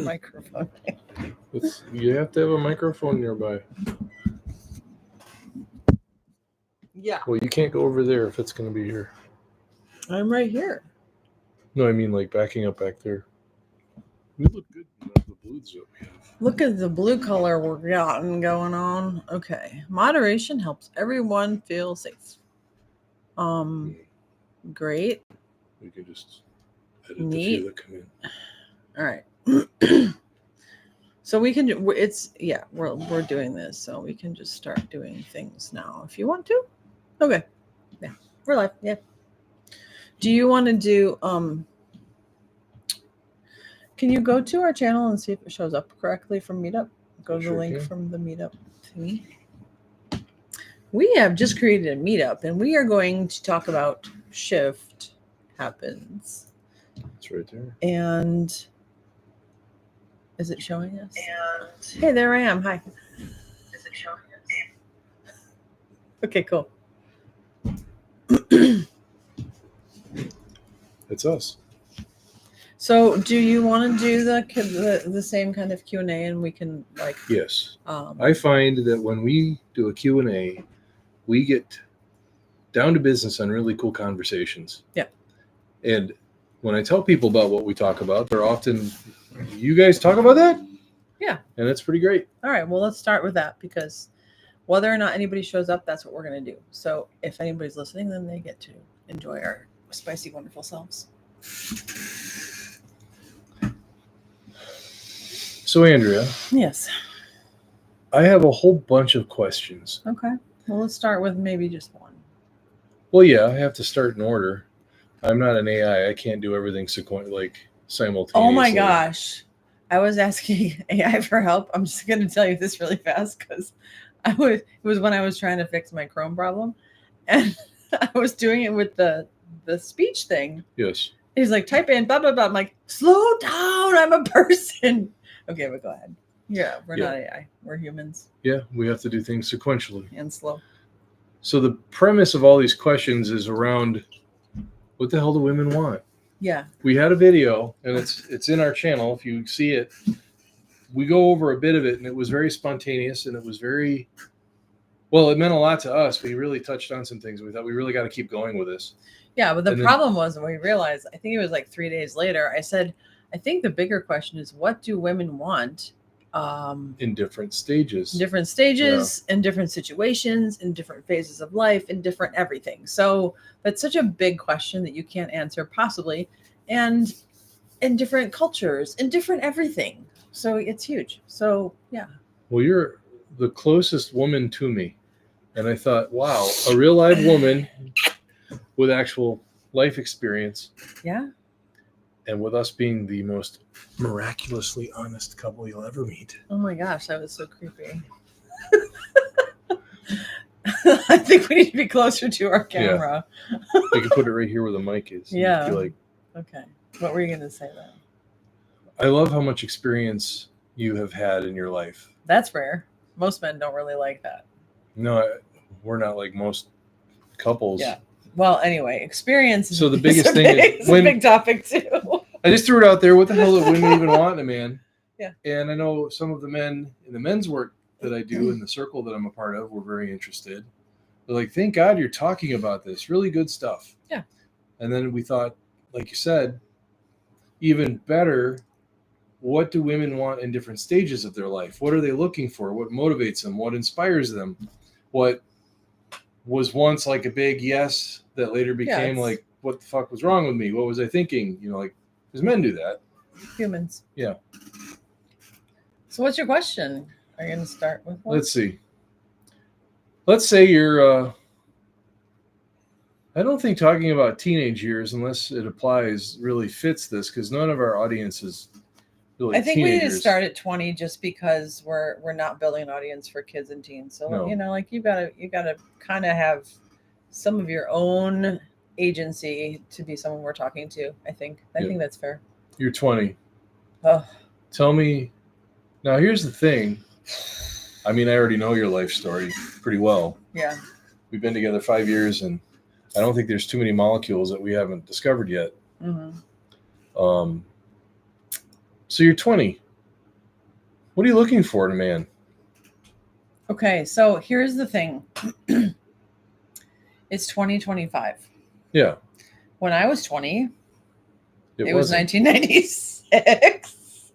microphone. You have to have a microphone nearby. Yeah, Well, you can't go over there if it's going to be here. I'm right here. No, I mean like backing up back there. We look good in the blues that we have. Look at the blue color we're gotten going on. Okay. Moderation helps everyone feel safe. Great. We can just edit Neat. the few that come in. All right. So we can do we're doing this, so we can just start doing things now if you want to. Okay. Yeah. We're live. Yeah. Do you want to do can you go to our channel and see if it shows up correctly from Meetup? Go to the link from the Meetup thingy. We have just created a Meetup, and we are going to talk about Shift Happens. It's right there. And is it showing us? Hey, there I am. Hi. Is it showing us? Okay, cool. It's us. So, do you want to do the same kind of Q&A, and we can like? Yes. I find that when we do a Q&A, we get down to business on really cool conversations. Yeah. And when I tell people about what we talk about, they're often, you guys talk about that? Yeah. And it's pretty great. All right. Well, let's start with that, because whether or not anybody shows up, that's what we're going to do. So if anybody's listening, then they get to enjoy our spicy, wonderful selves. So, Andrea. Yes. I have a whole bunch of questions. Okay. Well, let's start with maybe just one. Well, yeah, I have to start in order. I'm not an AI. I can't do everything simultaneously. Oh my gosh. I was asking AI for help. I'm just going to tell you this really fast, because it was when I was trying to fix my Chrome problem, and I was doing it with the speech thing. Yes. He's like, type in blah, blah, blah. I'm like, slow down. I'm a person. Okay, but go ahead. Yeah, we're not AI. We're humans. Yeah, we have to do things sequentially. And slow. So the premise of all these questions is around, what the hell do women want? Yeah. We had a video, and it's in our channel. If you see it, we go over a bit of it, and it was very spontaneous, and it was very, well, it meant a lot to us. We really touched on some things. We thought we really got to keep going with this. Yeah, but the problem was when we realized, I think it was like 3 days later, I said, I think the bigger question is, what do women want? In different stages. In different situations, in different phases of life, in different everything. So that's such a big question that you can't answer possibly. And in different cultures, in different everything. So it's huge. So, yeah. Well, you're the closest woman to me. And I thought, wow, a real live woman with actual life experience. Yeah. And with us being the most miraculously honest couple you'll ever meet. Oh my gosh, that was so creepy. I think we need to be closer to our camera. Yeah. You can put it right here where the mic is. Yeah. Okay. What were you going to say then? I love how much experience you have had in your life. That's rare. Most men don't really like that. No, we're not like most couples. Yeah. Well, anyway, experience. So the biggest thing is a big topic too. I just threw it out there. What the hell do women even want in a man? Yeah. And I know some of the men in the men's work that I do in the circle that I'm a part of were very interested. They're like, thank God you're talking about this. Really good stuff. Yeah. And then we thought, like you said, even better, what do women want in different stages of their life? What are they looking for? What motivates them? What inspires them? What was once like a big yes that later became like, what the fuck was wrong with me? What was I thinking? Because men do that. Humans. Yeah. So what's your question? Are you going to start with one? Let's see. Let's say you're, I don't think talking about teenage years, unless it applies, really fits this, because none of our audience is really I think teenagers. we need to start at 20 just because we're not building an audience for kids and teens. So, No. You gotta kind of have some of your own agency to be someone we're talking to. I think that's fair. You're 20. Oh. Tell me, now here's the thing. I mean, I already know your life story pretty well. Yeah. We've been together 5 years, and I don't think there's too many molecules that we haven't discovered yet. Mm-hmm. So you're 20. What are you looking for in a man? Okay, so here's the thing. It's 2025. Yeah. When I was 20, it was wasn't. 1996.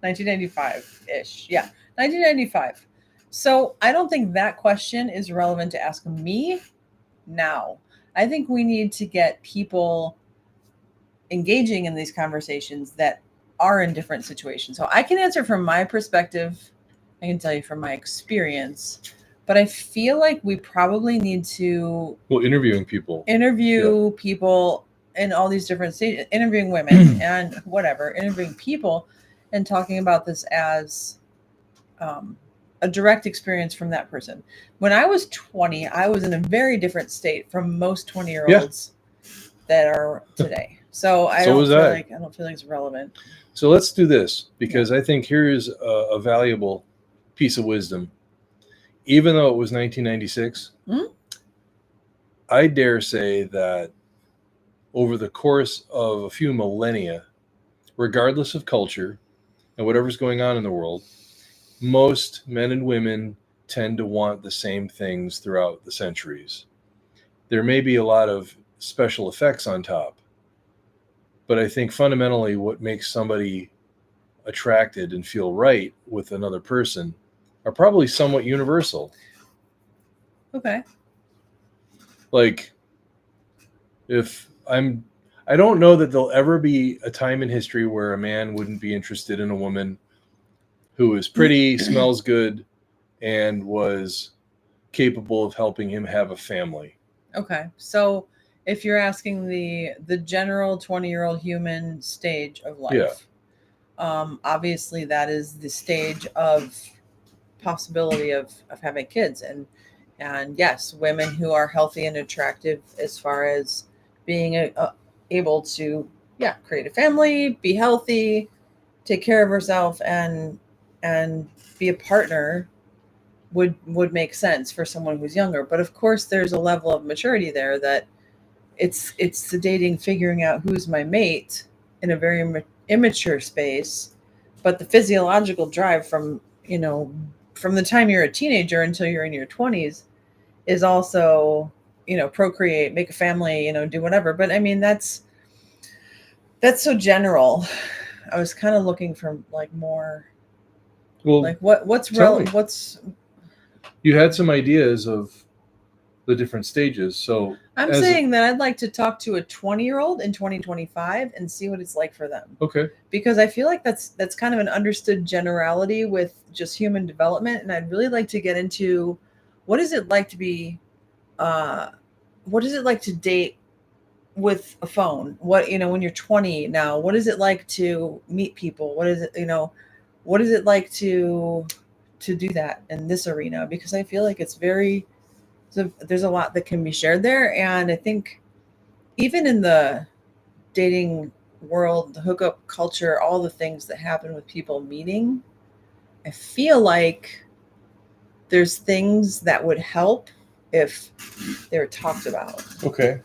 1995-ish. Yeah, 1995. So I don't think that question is relevant to ask me now. I think we need to get people engaging in these conversations that are in different situations. So I can answer from my perspective. I can tell you from my experience, but I feel like we probably need to interviewing people people in all these different stages, interviewing women and whatever, interviewing people and talking about this as a direct experience from that person. When I was 20, I was in a very different state from most 20-year-olds that are today. So I don't feel like it's relevant. So let's do this, because I think here is a valuable piece of wisdom. Even though it was 1996, I dare say that over the course of a few millennia, regardless of culture and whatever's going on in the world, most men and women tend to want the same things throughout the centuries. There may be a lot of special effects on top, but I think fundamentally what makes somebody attracted and feel right with another person are probably somewhat universal. Okay. Like, I don't know that there'll ever be a time in history where a man wouldn't be interested in a woman who is pretty, smells good, and was capable of helping him have a family. Okay. So if you're asking the general 20-year-old human stage of life, obviously that is the stage of possibility of having kids. And yes, women who are healthy and attractive as far as being able to, create a family, be healthy, take care of herself, and be a partner would make sense for someone who's younger. But of course, there's a level of maturity there that it's the dating, figuring out who's my mate in a very immature space. But the physiological drive from the time you're a teenager until you're in your 20s is also, procreate, make a family, do whatever. But I mean, that's so general. I was kind of looking for like more, like what's relevant. You had some ideas of the different stages. So I'm saying that I'd like to talk to a 20-year-old in 2025 and see what it's like for them. Okay. Because I feel like that's kind of an understood generality with just human development. And I'd really like to get into what is it like to be, what is it like to date with a phone? What, when you're 20 now, what is it like to meet people? What is it, what is it like to do that in this arena? Because I feel like it's very, there's a lot that can be shared there. And I think even in the dating world, the hookup culture, all the things that happen with people meeting, I feel like there's things that would help if they were talked about. Okay.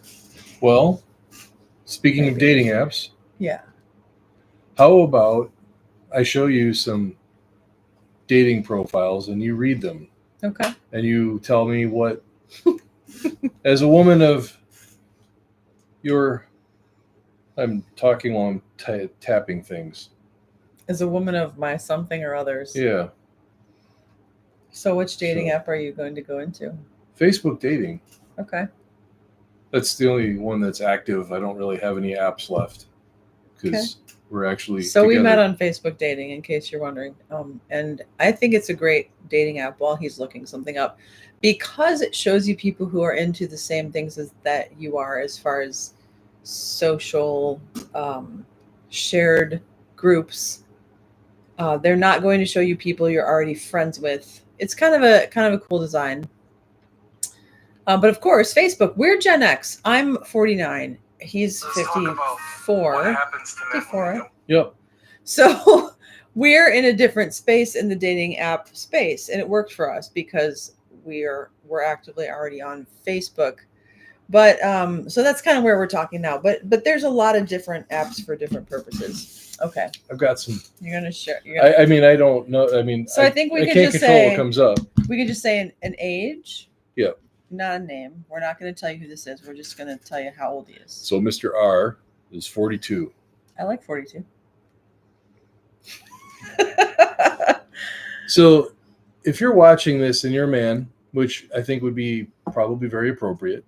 Well, speaking of dating apps. Yeah. How about I show you some dating profiles and you read them? Okay. And you tell me what, as a woman of I'm talking while I'm tapping things. As a woman of my something or others. Yeah. So which dating app are you going to go into? Facebook dating. Okay. That's the only one that's active. I don't really have any apps left because we're actually together. We met on Facebook dating, in case you're wondering. And I think it's a great dating app while he's looking something up, because it shows you people who are into the same things as that you are, as far as social shared groups. They're not going to show you people you're already friends with. It's kind of a cool design. But of course, Facebook, we're Gen X. I'm 49. He's 54. 54. Yep. So we're in a different space in the dating app space. And it worked for us because we're actively already on Facebook. But so that's kind of where we're talking now. But there's a lot of different apps for different purposes. Okay. I've got some. You're gonna share. I mean, I don't know. I mean, So I think we I could can't just control say what comes up. we could just say an age. Yeah. Not a name. We're not going to tell you who this is. We're just going to tell you how old he is. So Mr. R is 42. I like 42. So if you're watching this and you're a man, which I think would be probably very appropriate,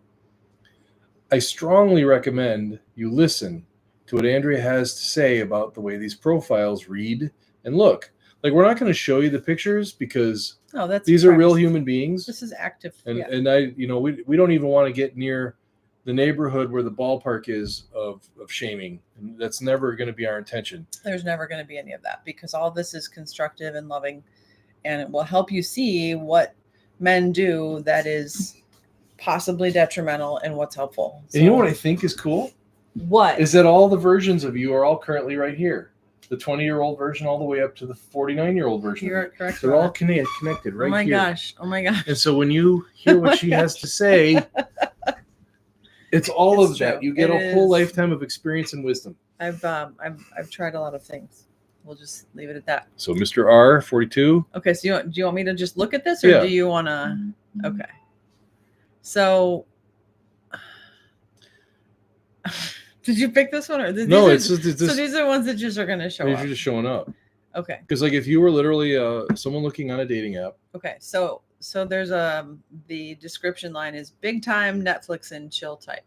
I strongly recommend you listen to what Andrea has to say about the way these profiles read and look. Like, we're not going to show you the pictures because these are real human beings. This is active. And I, we don't even want to get near the neighborhood where the ballpark is of shaming. And that's never going to be our intention. There's never going to be any of that because all this is constructive and loving, and it will help you see what men do that is possibly detrimental and what's helpful. And you know what I think is cool? What? Is that all the versions of you are all currently right here. The 20-year-old version all the way up to the 49-year-old version. You're correct. They're all connected right here. Oh my gosh. Oh my gosh. And so when you hear what she has to say, it's all of that. You get a whole lifetime of experience and wisdom. I've tried a lot of things. We'll just leave it at that. So Mr. R, 42. Okay, so do you want me to just look at this, or do you want to? Okay. So, did you pick this one, or no? It's so these are ones that just are going to show up. These are just showing up. Okay. Because like if you were literally someone looking on a dating app. Okay, so there's the description line is big time Netflix and chill type.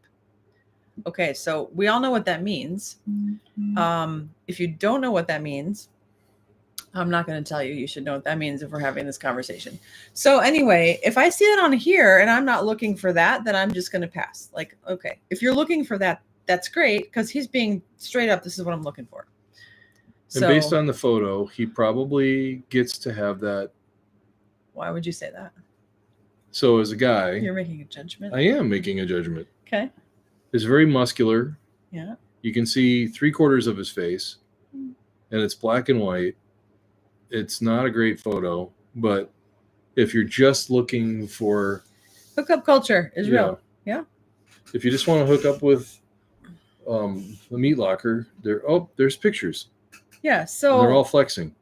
Okay, so we all know what that means. If you don't know what that means, I'm not going to tell you. You should know what that means if we're having this conversation. So anyway, if I see it on here and I'm not looking for that, then I'm just going to pass. Like, okay, if you're looking for that, that's great because he's being straight up. This is what I'm looking for. And based on the photo, he probably gets to have that. Why would you say that? So as a guy, you're making a judgment. I am making a judgment. Okay. He's very muscular. Yeah. You can see 3/4 of his face, and it's black and white. It's not a great photo, but if you're just looking for hookup culture is real. Yeah. If you just want to hook up with the meat locker, there's pictures. Yeah. So and they're all flexing.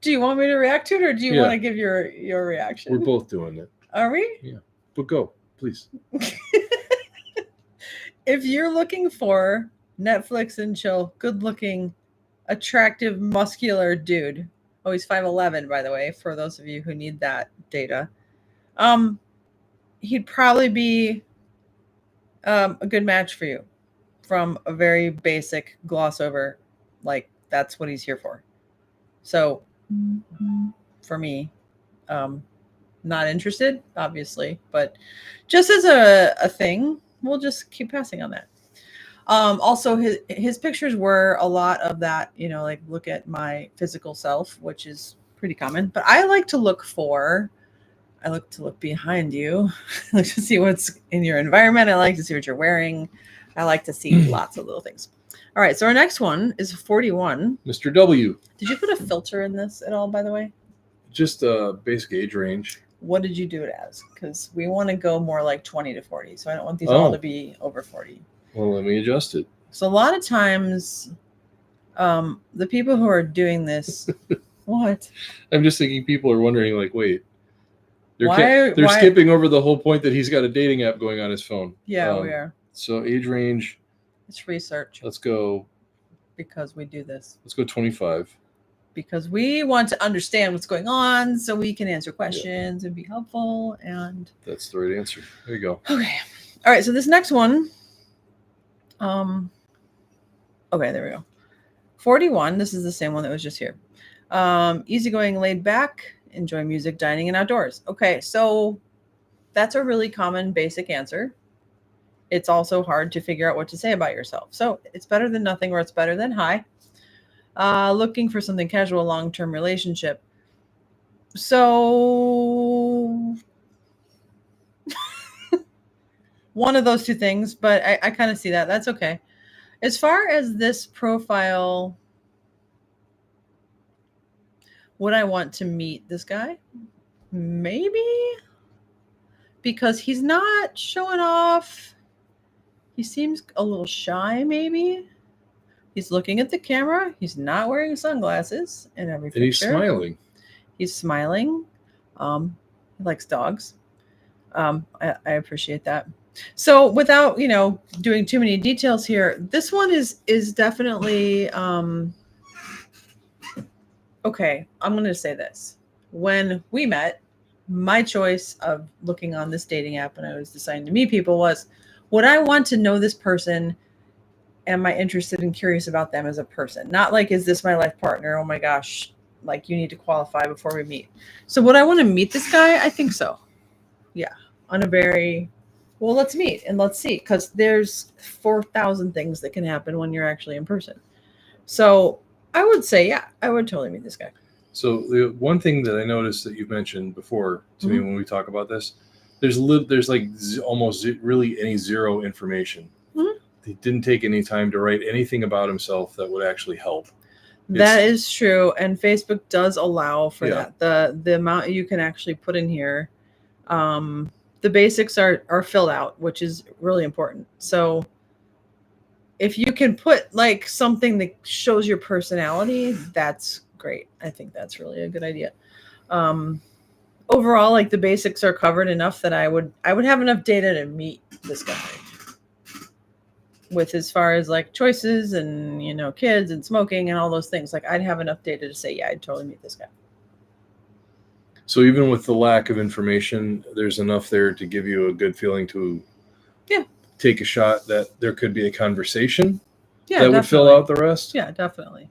Do you want me to react to it, or do you want to give your reaction? We're both doing it. Are we? Yeah. But go, please. If you're looking for Netflix and chill, good-looking, attractive, muscular dude. Oh, he's 5'11", by the way, for those of you who need that data. He'd probably be a good match for you from a very basic gloss over. Like, that's what he's here for. So, for me, not interested, obviously, but just as a thing, we'll just keep passing on that. Also, his pictures were a lot of that, like look at my physical self, which is pretty common. But I like to look behind you. I like to see what's in your environment. I like to see what you're wearing. I like to see lots of little things. All right, so our next one is 41. Mr. W. Did you put a filter in this at all, by the way? Just a basic age range. What did you do it as? Because we want to go more like 20 to 40. So I don't want these all to be over 40. Well, let me adjust it. So a lot of times, the people who are doing this, what? I'm just thinking people are wondering, like, wait, they're skipping over the whole point that he's got a dating app going on his phone. Yeah, we are. So age range. It's research. Let's go. Because we do this. Let's go 25. Because we want to understand what's going on so we can answer questions and be helpful. And that's the right answer. There you go. Okay. All right. So this next one. Okay, there we go. 41. This is the same one that was just here. Easygoing, laid back, enjoy music, dining, and outdoors. Okay, so that's a really common basic answer. It's also hard to figure out what to say about yourself. So it's better than nothing, or it's better than hi. Looking for something casual, long-term relationship. So one of those two things, but I kind of see that. That's okay. As far as this profile, would I want to meet this guy? Maybe. because he's not showing off. He seems a little shy, maybe. He's looking at the camera. He's not wearing sunglasses in every picture. And he's smiling. He's smiling. He likes dogs. I appreciate that. So without, doing too many details here, this one is definitely okay. I'm going to say this. When we met, my choice of looking on this dating app and I was deciding to meet people was, would I want to know this person? Am I interested and curious about them as a person? Not like, is this my life partner? Oh my gosh, like you need to qualify before we meet. So would I want to meet this guy? I think so. Yeah. On a very, well, let's meet and let's see. Because there's 4,000 things that can happen when you're actually in person. So I would say, yeah, I would totally meet this guy. So the one thing that I noticed that you've mentioned before to me when we talk about this, there's like almost really any zero information. He didn't take any time to write anything about himself that would actually help. That is true. And Facebook does allow for that. The amount you can actually put in here. The basics are filled out, which is really important. So if you can put like something that shows your personality, that's great. I think that's really a good idea. Overall, like the basics are covered enough that I would have enough data to meet this guy. With as far as like choices and kids and smoking and all those things, like I'd have enough data to say, yeah, I'd totally meet this guy. So even with the lack of information, there's enough there to give you a good feeling to take a shot that there could be a conversation that would fill out the rest. Yeah, definitely.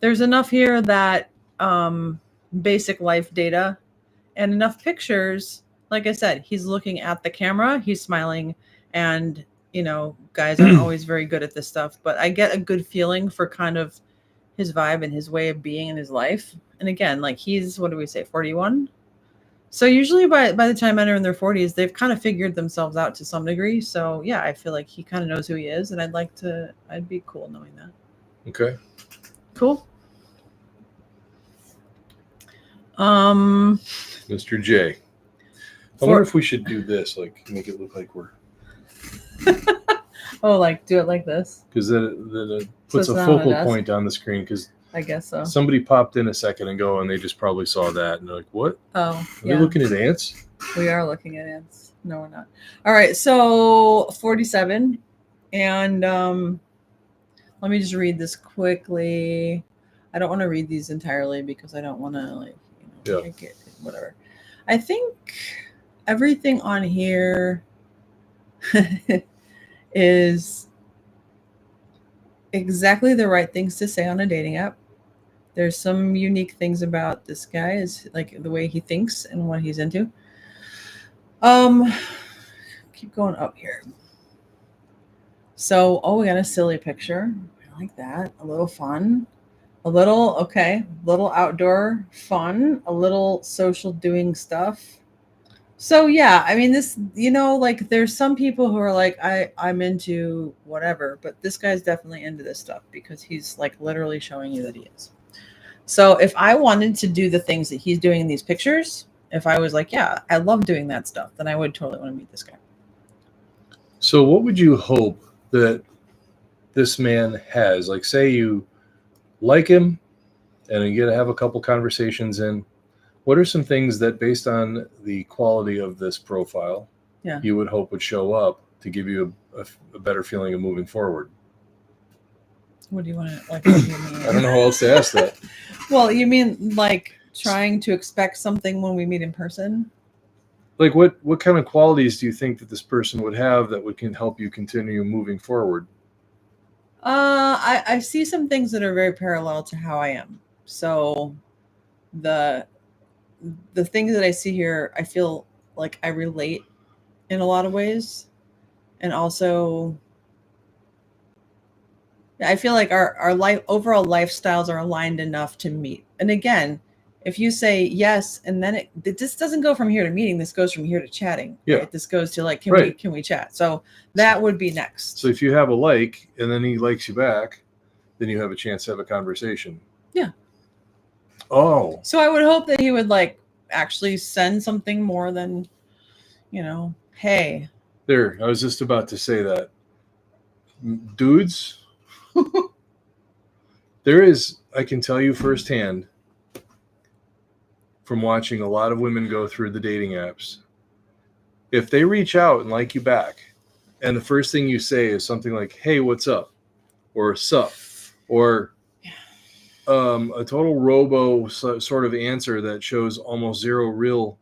There's enough here that basic life data and enough pictures. Like I said, he's looking at the camera, he's smiling, and guys aren't always very good at this stuff, but I get a good feeling for kind of his vibe and his way of being in his life. And again, like he's, what do we say, 41? So usually by the time men are in their 40s, they've kind of figured themselves out to some degree. So yeah, I feel like he kind of knows who he is, and I'd be cool knowing that. Okay. Cool. Mr. J. I wonder if we should do this, like make it look like we're oh, like do it like this? Because then it puts a focal point on the screen. Because I guess so. Somebody popped in a second ago and they just probably saw that and they're like, "What? Oh, are we looking at ants?" We are looking at ants. No, we're not. All right, so 47, and let me just read this quickly. I don't want to read these entirely because I don't want to make it whatever. I think everything on here is exactly the right things to say on a dating app. There's some unique things about this guy, is like the way he thinks and what he's into. Keep going up here. So, we got a silly picture. I like that. A little fun. A little outdoor fun. A little social doing stuff. So yeah, I mean this, like there's some people who are like, I'm into whatever, but this guy's definitely into this stuff because he's like literally showing you that he is. So if I wanted to do the things that he's doing in these pictures, if I was like, yeah, I love doing that stuff, then I would totally want to meet this guy. So what would you hope that this man has? Like, say you like him and you get to have a couple conversations in. What are some things that, based on the quality of this profile, you would hope would show up to give you a better feeling of moving forward? What do you want to, like, what do you mean? I don't know how else to ask that. Well, you mean like trying to expect something when we meet in person? Like what kind of qualities do you think that this person would have that can help you continue moving forward? I see some things that are very parallel to how I am. So the things that I see here, I feel like I relate in a lot of ways. And also, I feel like our life, overall lifestyles are aligned enough to meet. And again, if you say yes, and then it just doesn't go from here to meeting, this goes from here to chatting. Yeah. Right? This goes to like, can we chat? So that would be next. So if you have a like, and then he likes you back, then you have a chance to have a conversation. Yeah. Oh. So I would hope that he would like actually send something more than, Hey. There, I was just about to say that. Dudes, I can tell you firsthand from watching a lot of women go through the dating apps, if they reach out and like you back, and the first thing you say is something like, hey, what's up? Or sup? Or a total robo sort of answer that shows almost zero real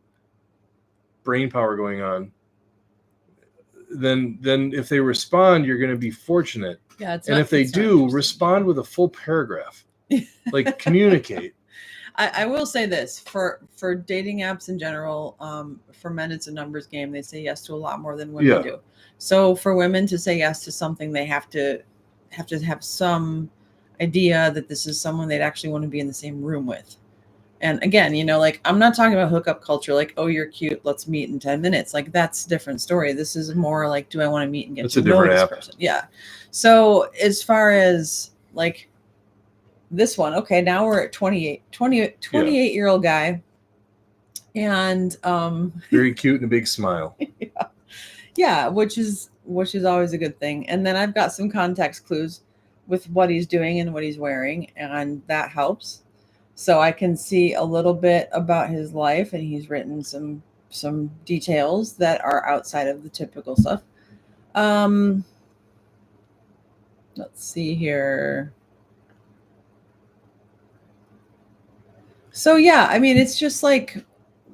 brain power going on, then if they respond, you're going to be fortunate. Yeah, and if they do, respond with a full paragraph. Like, communicate. I will say this, for dating apps in general, for men it's a numbers game. They say yes to a lot more than women do. So for women to say yes to something, they have to have some idea that this is someone they'd actually want to be in the same room with. And again, like, I'm not talking about hookup culture, like, oh, you're cute, let's meet in 10 minutes. Like, that's a different story. This is more like, do I want to meet and get to know this person? Yeah. So as far as like this one, okay, now we're at 28-year-old guy, and very cute and a big smile. yeah, which is always a good thing. And then I've got some context clues with what he's doing and what he's wearing, and that helps. So I can see a little bit about his life, and he's written some details that are outside of the typical stuff. Let's see here. So yeah, I mean, it's just like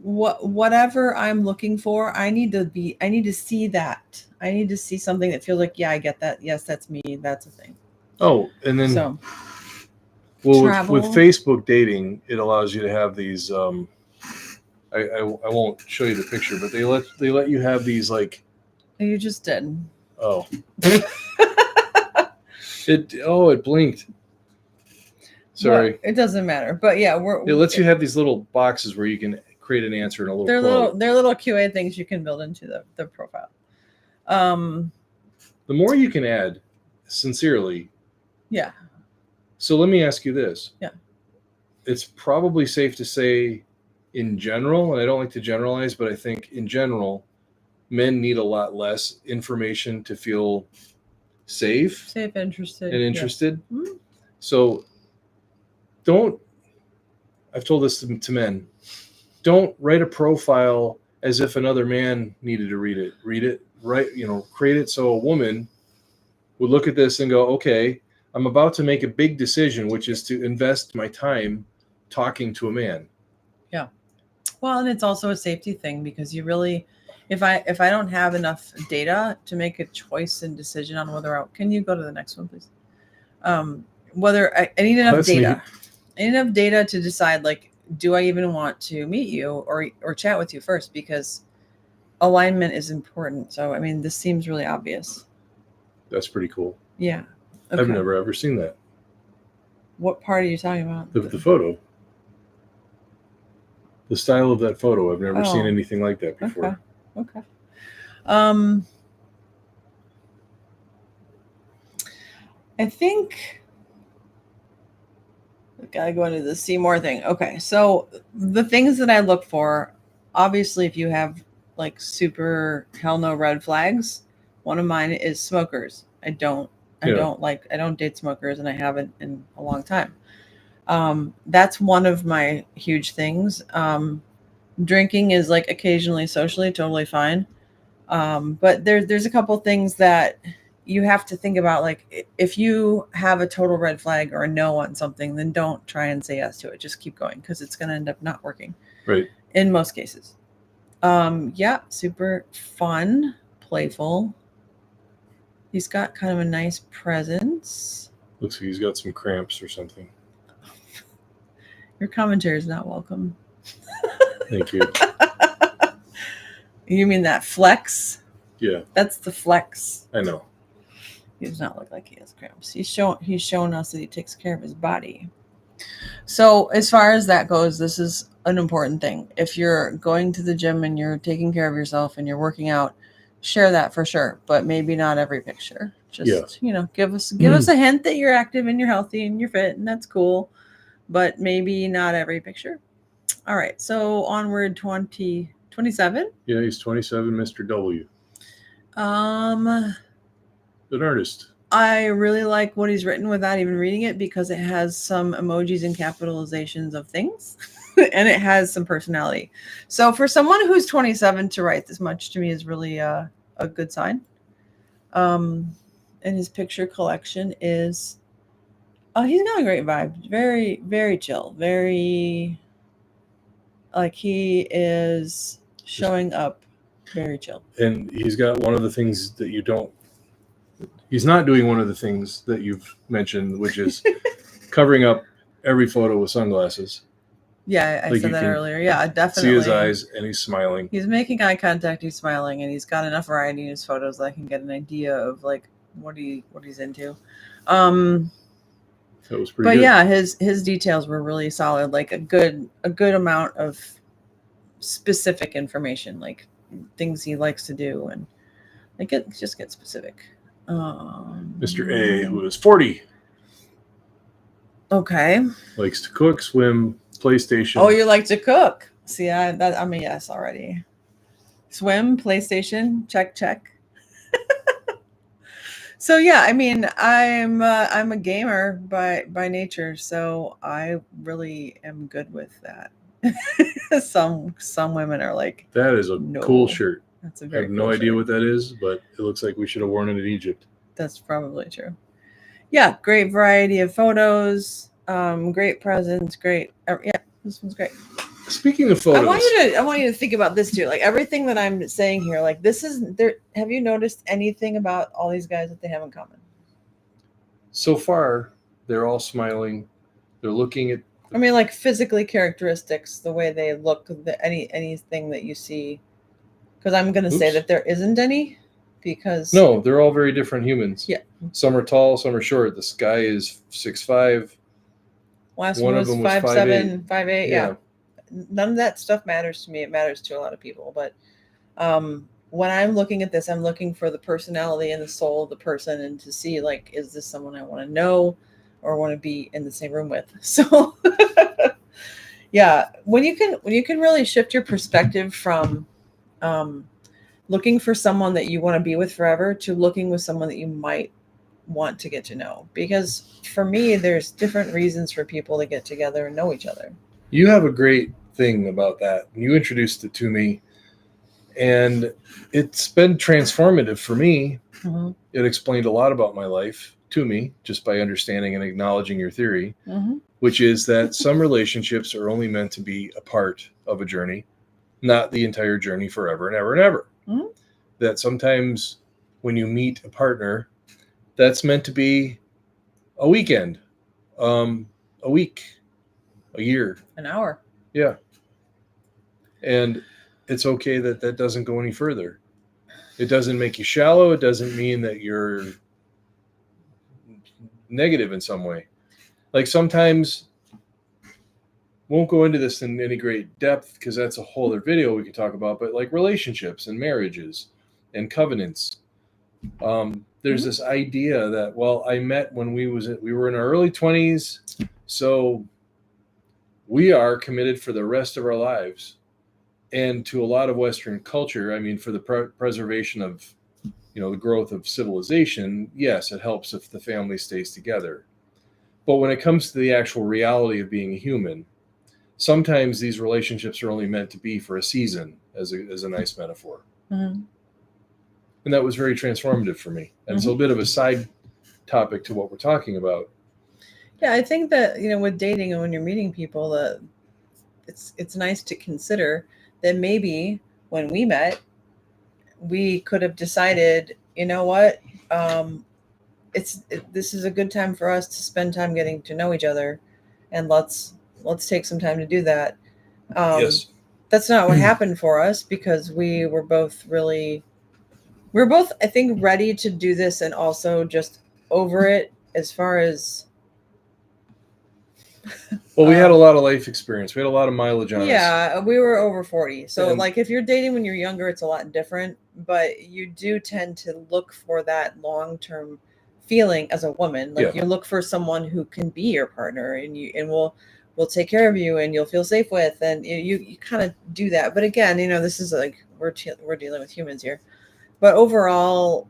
whatever I'm looking for, I need to see that. I need to see something that feels like, yeah, I get that. Yes, that's me. That's a thing. Oh, and then so, with Facebook dating, it allows you to have these. I won't show you the picture, but they let you have these, like. You just did. Oh. It blinked. Sorry. Well, it doesn't matter, but yeah, it lets you have these little boxes where you can create an answer in a little. They're little QA things you can build into the profile. The more you can add, sincerely. Yeah. So let me ask you this. Yeah. It's probably safe to say, in general, and I don't like to generalize, but I think in general, men need a lot less information to feel safe, interested, and interested. Yeah. Mm-hmm. So I've told this to men, don't write a profile as if another man needed to read it. Create it so a woman would look at this and go, okay, I'm about to make a big decision, which is to invest my time talking to a man. Yeah. Well, and it's also a safety thing, because you really, if I don't have enough data to make a choice and decision on whether can you go to the next one, please? Whether I need enough data. I need enough data to decide, like, do I even want to meet you or chat with you first? Because alignment is important. So, I mean, this seems really obvious. That's pretty cool. Yeah. Okay. I've never ever seen that. What part are you talking about? The photo. The style of that photo. I've never seen anything like that before. Okay. I think gotta go into the see more thing. Okay, so the things that I look for, obviously, if you have like super hell no red flags, one of mine is smokers. I don't date smokers, and I haven't in a long time. That's one of my huge things. Drinking is like occasionally socially totally fine. But there's a couple things that you have to think about. Like, if you have a total red flag or a no on something, then don't try and say yes to it. Just keep going, because it's going to end up not working. Right. In most cases. Yeah, super fun, playful. He's got kind of a nice presence. Looks like he's got some cramps or something. Your commentary is not welcome. Thank you. You mean that flex? Yeah. That's the flex. I know. He does not look like he has cramps. He's shown us that he takes care of his body. So as far as that goes, this is an important thing. If you're going to the gym and you're taking care of yourself and you're working out, share that for sure, but maybe not every picture. Just, give us a hint that you're active and you're healthy and you're fit, and that's cool, but maybe not every picture. All right. So onward, 20 27? Yeah, he's 27, Mr. W. Um, An artist. I really like what he's written without even reading it because it has some emojis and capitalizations of things and it has some personality. So for someone who's 27 to write this much to me is really a good sign. And his picture collection is, he's got a great vibe. Very, very chill. Very, like he is showing up very chill. And he's got one of the things that you don't, he's not doing one of the things that you've mentioned, which is covering up every photo with sunglasses. Yeah, I Like said you that can earlier. Yeah, definitely. See his eyes and he's smiling. He's making eye contact, he's smiling, and he's got enough variety in his photos that I can get an idea of like what he's into. That was pretty good. Yeah, his details were really solid, like a good amount of specific information, like things he likes to do, and like just get specific. Mr. A, who is 40. Okay. Likes to cook, swim, PlayStation. Oh, you like to cook. See, I'm a yes already. Swim, PlayStation, check. So yeah, I mean, I'm a gamer by nature, so I really am good with that. Some women are like, that is a cool shirt. That's a I very have no cool idea shirt. what that is, but it looks like we should have worn it in Egypt. That's probably true. Yeah, great variety of photos, great presents, great. Yeah, this one's great. Speaking of photos, I want you to think about this too. Like everything that I'm saying here, like this is there. Have you noticed anything about all these guys that they have in common? So far, they're all smiling. They're looking at. I mean, like physically characteristics, the way they look, anything that you see. Because I'm going to say that there isn't any, because no, they're all very different humans. Yeah, some are tall, some are short. This guy is 6'5". Last one was 5'7", 5'8". Yeah. None of that stuff matters to me. It matters to a lot of people, but when I'm looking at this, I'm looking for the personality and the soul of the person, and to see like, is this someone I want to know or want to be in the same room with? So, yeah, when you can really shift your perspective from looking for someone that you want to be with forever to looking with someone that you might want to get to know. Because for me, there's different reasons for people to get together and know each other. You have a great thing about that. You introduced it to me, and it's been transformative for me. Mm-hmm. It explained a lot about my life to me just by understanding and acknowledging your theory, mm-hmm. which is that some relationships are only meant to be a part of a journey, not the entire journey forever and ever and ever. Mm-hmm. That sometimes when you meet a partner, that's meant to be a weekend, a week, a year, an hour. Yeah. And it's okay that doesn't go any further. It doesn't make you shallow. It doesn't mean that you're negative in some way. Like sometimes, won't go into this in any great depth because that's a whole other video we could talk about, but like relationships and marriages and covenants. There's this idea that, well, I met when we were in our early 20s, so we are committed for the rest of our lives. And to a lot of Western culture, I mean, for the preservation of, the growth of civilization, yes, it helps if the family stays together. But when it comes to the actual reality of being a human, sometimes these relationships are only meant to be for a season, as a nice metaphor. Mm-hmm. And that was very transformative for me. And it's a bit of a side topic to what we're talking about. Yeah, I think that, with dating and when you're meeting people, it's nice to consider that maybe when we met, we could have decided, you know what, this is a good time for us to spend time getting to know each other, and let's take some time to do that. Yes. That's not what happened for us, because we were both, I think, ready to do this and also just over it as far as. Well, we had a lot of life experience. We had a lot of mileage on us. Yeah, we were over 40. So, like, if you're dating when you're younger, it's a lot different. But you do tend to look for that long-term feeling as a woman. Like, you look for someone who can be your partner, and will take care of you and you'll feel safe with, and you kind of do that. But again, this is like we're dealing with humans here. But overall,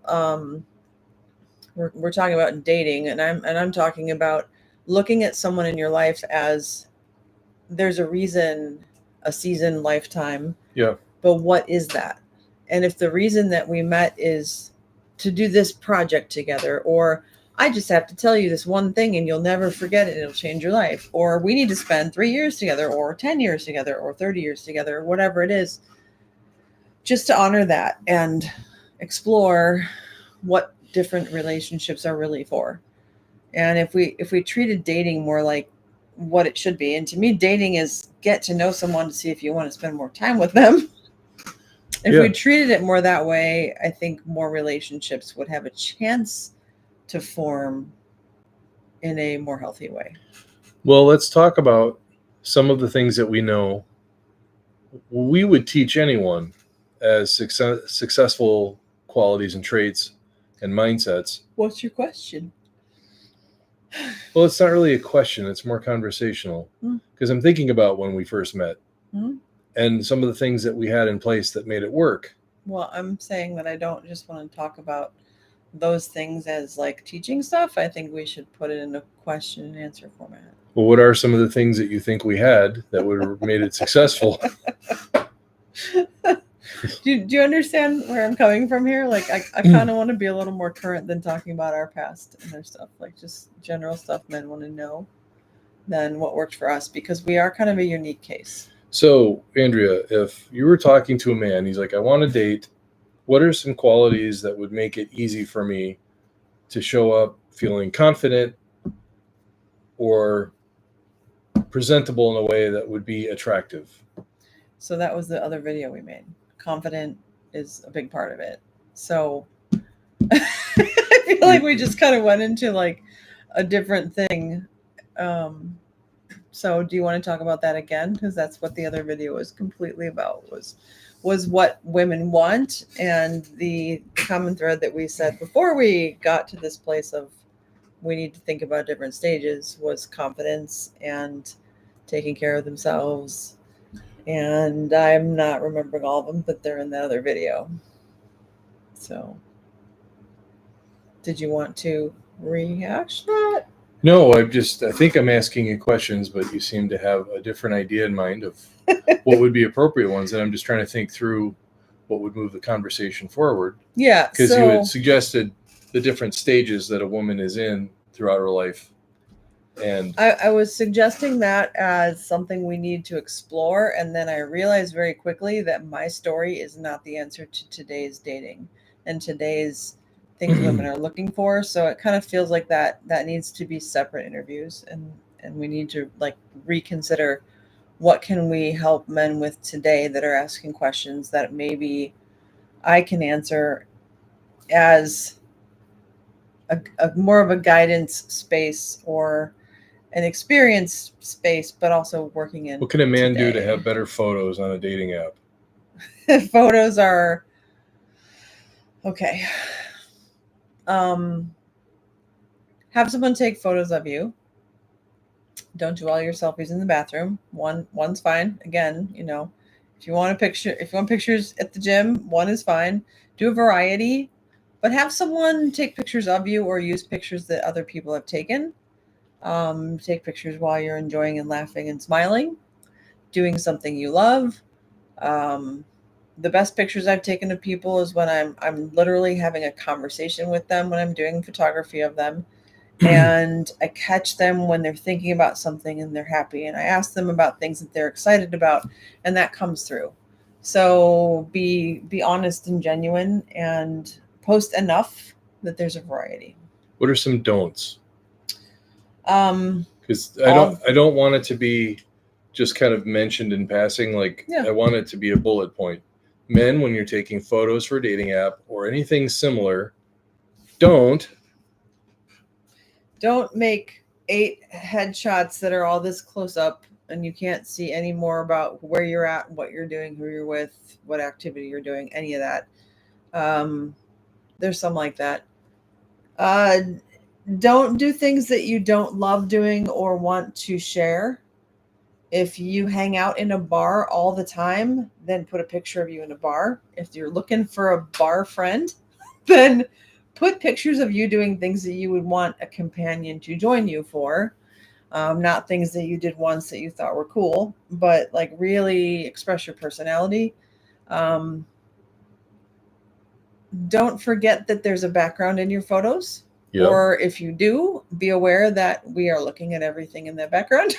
we're talking about dating, and I'm talking about looking at someone in your life as there's a reason, a season, lifetime. Yeah. But what is that? And if the reason that we met is to do this project together, or I just have to tell you this one thing and you'll never forget it, it'll change your life, or we need to spend 3 years together, or 10 years together, or 30 years together, or whatever it is, just to honor that and explore what different relationships are really for. And if we treated dating more like what it should be, and to me, dating is get to know someone to see if you want to spend more time with them. If we treated it more that way, I think more relationships would have a chance to form in a more healthy way. Well, let's talk about some of the things that we know we would teach anyone as successful qualities and traits and mindsets. What's your question? Well, it's not really a question. It's more conversational, because I'm thinking about when we first met and some of the things that we had in place that made it work. Well, I'm saying that I don't just want to talk about those things as like teaching stuff. I think we should put it in a question and answer format. Well, what are some of the things that you think we had that would have made it successful? Do you understand where I'm coming from here? Like, I kind of want to be a little more current than talking about our past and their stuff, like just general stuff men want to know than what worked for us, because we are kind of a unique case. So, Andrea, if you were talking to a man, he's like, I want to date. What are some qualities that would make it easy for me to show up feeling confident or presentable in a way that would be attractive? So that was the other video we made. Confident is a big part of it. So I feel like we just kind of went into like a different thing. So do you want to talk about that again? Because that's what the other video was completely about, was what women want. And the common thread that we said before we got to this place of we need to think about different stages was confidence and taking care of themselves. And I'm not remembering all of them, but they're in the other video. So did you want to rehash that? No, I think I'm asking you questions, but you seem to have a different idea in mind of what would be appropriate ones. And I'm just trying to think through what would move the conversation forward. Yeah. Because you had suggested the different stages that a woman is in throughout her life. And I was suggesting that as something we need to explore. And then I realized very quickly that my story is not the answer to today's dating and today's things women are looking for. So it kind of feels like that needs to be separate interviews, and we need to like reconsider what can we help men with today that are asking questions that maybe I can answer as a more of a guidance space or an experience space, but also working in. What can a man do to have better photos on a dating app? Photos are okay. Have someone take photos of you. Don't do all your selfies in the bathroom. One's fine. Again, if you want pictures at the gym, one is fine. Do a variety, but have someone take pictures of you or use pictures that other people have taken. Take pictures while you're enjoying and laughing and smiling, doing something you love. The best pictures I've taken of people is when I'm literally having a conversation with them when I'm doing photography of them, and I catch them when they're thinking about something and they're happy, and I ask them about things that they're excited about, and that comes through. So be honest and genuine, and post enough that there's a variety. What are some don'ts? Because I don't want it to be just kind of mentioned in passing. Like, I want it to be a bullet point. Men, when you're taking photos for a dating app or anything similar, don't make 8 headshots that are all this close up and you can't see any more about where you're at, what you're doing, who you're with, what activity you're doing, any of that. There's some like that. Don't do things that you don't love doing or want to share. If you hang out in a bar all the time, then put a picture of you in a bar. If you're looking for a bar friend, then put pictures of you doing things that you would want a companion to join you for. Not things that you did once that you thought were cool, but like really express your personality. Um, don't forget that there's a background in your photos. Yep. Or if you do, be aware that we are looking at everything in that background.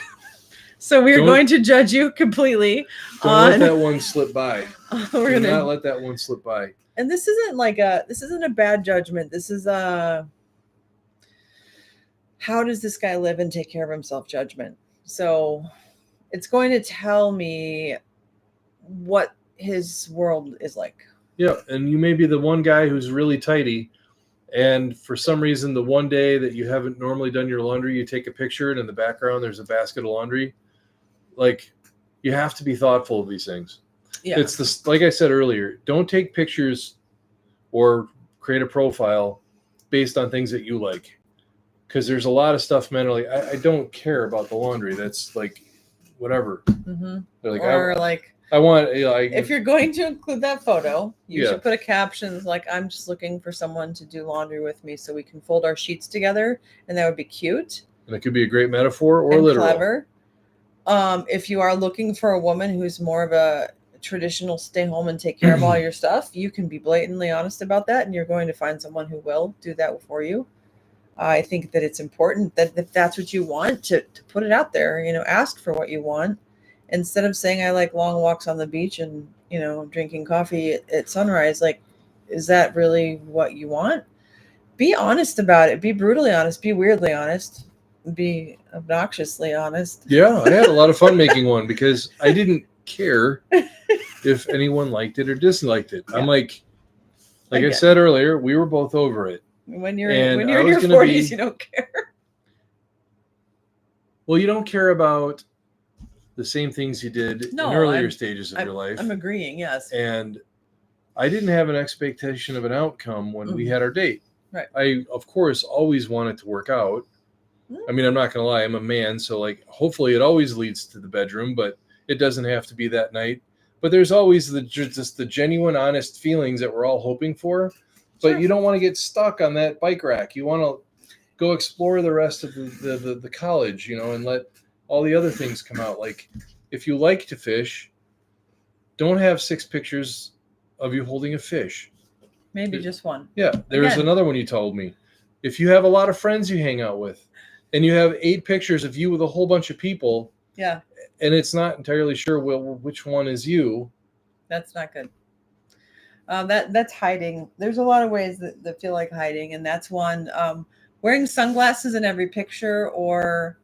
So we're going to judge you completely. Don't let that one slip by. We're Do not let that one slip by. And this isn't a bad judgment. This is a how does this guy live and take care of himself judgment. So it's going to tell me what his world is like. Yeah, and you may be the one guy who's really tidy, and for some reason, the one day that you haven't normally done your laundry, you take a picture, and in the background, there's a basket of laundry. Like, you have to be thoughtful of these things. Yeah. It's this, like I said earlier, don't take pictures or create a profile based on things that you like. Because there's a lot of stuff mentally. I don't care about the laundry. That's like, whatever. Mm-hmm. Like, I want, if you're going to include that photo, you should put a caption like, I'm just looking for someone to do laundry with me so we can fold our sheets together. And that would be cute. And it could be a great metaphor or literal. Clever. If you are looking for a woman who's more of a traditional stay home and take care of all your stuff, you can be blatantly honest about that. And you're going to find someone who will do that for you. I think that it's important that if that's what you want, to put it out there, ask for what you want. Instead of saying I like long walks on the beach and, drinking coffee at sunrise, like, is that really what you want? Be honest about it. Be brutally honest. Be weirdly honest. Be obnoxiously honest. Yeah, I had a lot of fun making one because I didn't care if anyone liked it or disliked it. Yeah. I'm like I said earlier, we were both over it. When you're in your 40s, you don't care. Well, you don't care about the same things you did in earlier stages of your life. I'm agreeing, yes. And I didn't have an expectation of an outcome when we had our date. Right. I, of course, always wanted to work out. I mean, I'm not going to lie. I'm a man. So, like, hopefully it always leads to the bedroom, but it doesn't have to be that night. But there's always just the genuine, honest feelings that we're all hoping for. But you don't want to get stuck on that bike rack. You want to go explore the rest of the college, and let all the other things come out. Like, if you like to fish, don't have 6 pictures of you holding a fish. Maybe just one. Yeah. There's another one you told me. If you have a lot of friends you hang out with and you have 8 pictures of you with a whole bunch of people. Yeah. And it's not entirely sure which one is you. That's not good. That's hiding. There's a lot of ways that feel like hiding. And that's one. Wearing sunglasses in every picture or...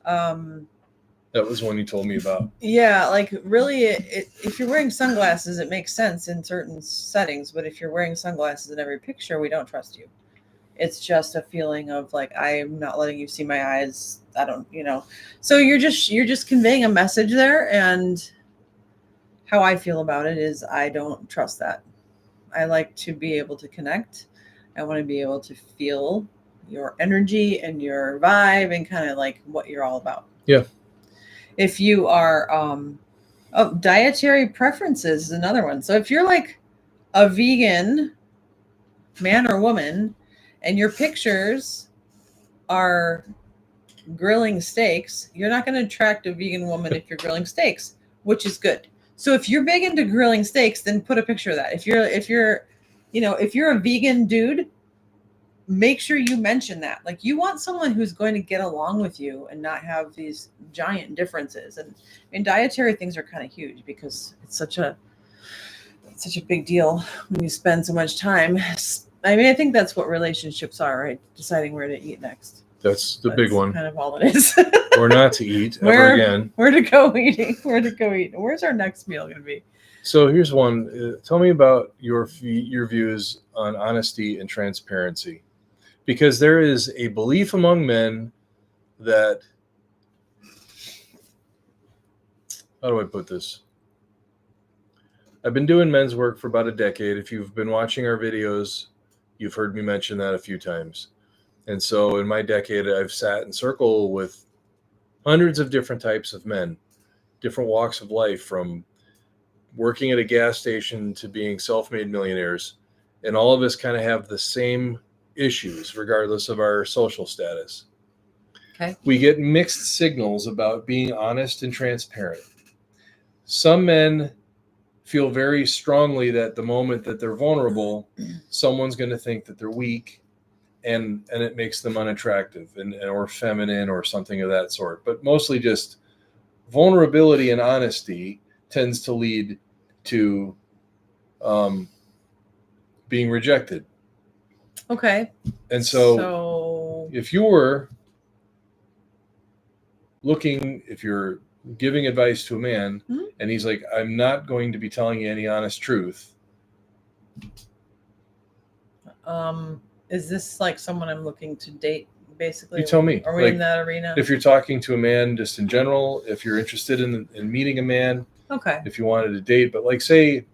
that was one you told me about. Yeah, like really, if you're wearing sunglasses, it makes sense in certain settings. But if you're wearing sunglasses in every picture, we don't trust you. It's just a feeling of like, I'm not letting you see my eyes. I don't, So you're just conveying a message there. And how I feel about it is I don't trust that. I like to be able to connect. I want to be able to feel your energy and your vibe and kind of like what you're all about. Yeah. If you are, dietary preferences is another one. So if you're like a vegan man or woman and your pictures are grilling steaks, you're not going to attract a vegan woman if you're grilling steaks, which is good. So if you're big into grilling steaks, then put a picture of that. If you're a vegan dude, make sure you mention that. Like, you want someone who's going to get along with you and not have these giant differences. And dietary things are kind of huge because it's such a big deal when you spend so much time. I mean, I think that's what relationships are, right? Deciding where to eat next. That's the big one. Kind of all it is. Or not to eat ever again. Where to go eating. Where's our next meal going to be? So here's one. Tell me about your views on honesty and transparency. Because there is a belief among men that, how do I put this? I've been doing men's work for about a decade. If you've been watching our videos, you've heard me mention that a few times. And so in my decade, I've sat in circle with hundreds of different types of men. different walks of life, from working at a gas station to being self-made millionaires, and all of us kind of have the same issues regardless of our social status. Okay. We get mixed signals about being honest and transparent. Some men feel very strongly that the moment that they're vulnerable, someone's going to think that they're weak, and it makes them unattractive or feminine or something of that sort. But mostly just vulnerability and honesty tends to lead to being rejected. Okay. And so if you're giving advice to a man, mm-hmm. and he's like, I'm not going to be telling you any honest truth. Is this like someone I'm looking to date, basically? You tell me. Are we in that arena? If you're talking to a man just in general, if you're interested in meeting a man, okay. If you wanted to date, but like say,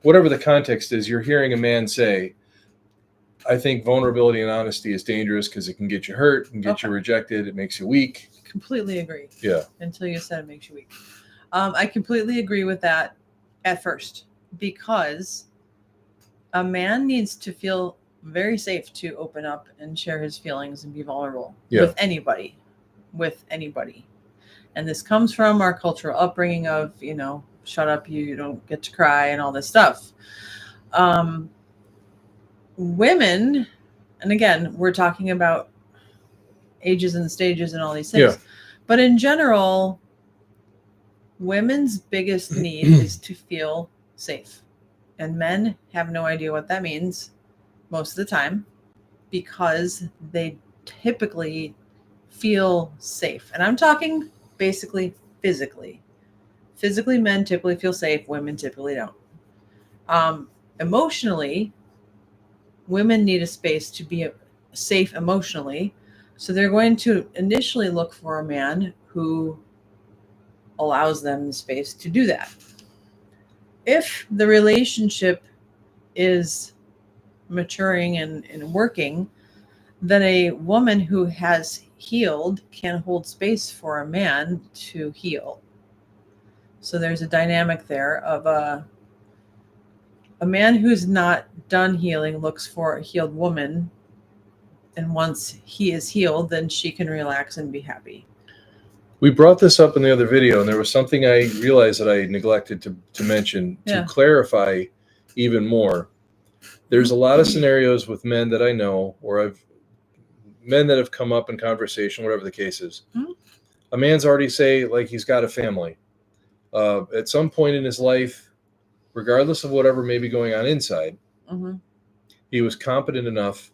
whatever the context is, you're hearing a man say, I think vulnerability and honesty is dangerous because it can get you hurt, it can get you rejected, it makes you weak. Completely agree. Yeah. Until you said it makes you weak. I completely agree with that at first, because a man needs to feel very safe to open up and share his feelings and be vulnerable with anybody. And this comes from our cultural upbringing of, shut up, you don't get to cry and all this stuff. Women, and again, we're talking about ages and stages and all these things. Yeah. But in general, women's biggest need is to feel safe. And men have no idea what that means most of the time, because they typically feel safe. And I'm talking basically physically. Physically, men typically feel safe. Women typically don't. Emotionally, women need a space to be safe emotionally. So they're going to initially look for a man who allows them the space to do that. If the relationship is maturing and working, then a woman who has healed can hold space for a man to heal. So there's a dynamic there of a man who's not done healing looks for a healed woman. And once he is healed, then she can relax and be happy. We brought this up in the other video, and there was something I realized that I neglected to mention to clarify even more. There's a lot of scenarios with men that I know, or men that have come up in conversation, whatever the case is. Mm-hmm. A man's already he's got a family. At some point in his life, regardless of whatever may be going on inside, mm-hmm. he was competent enough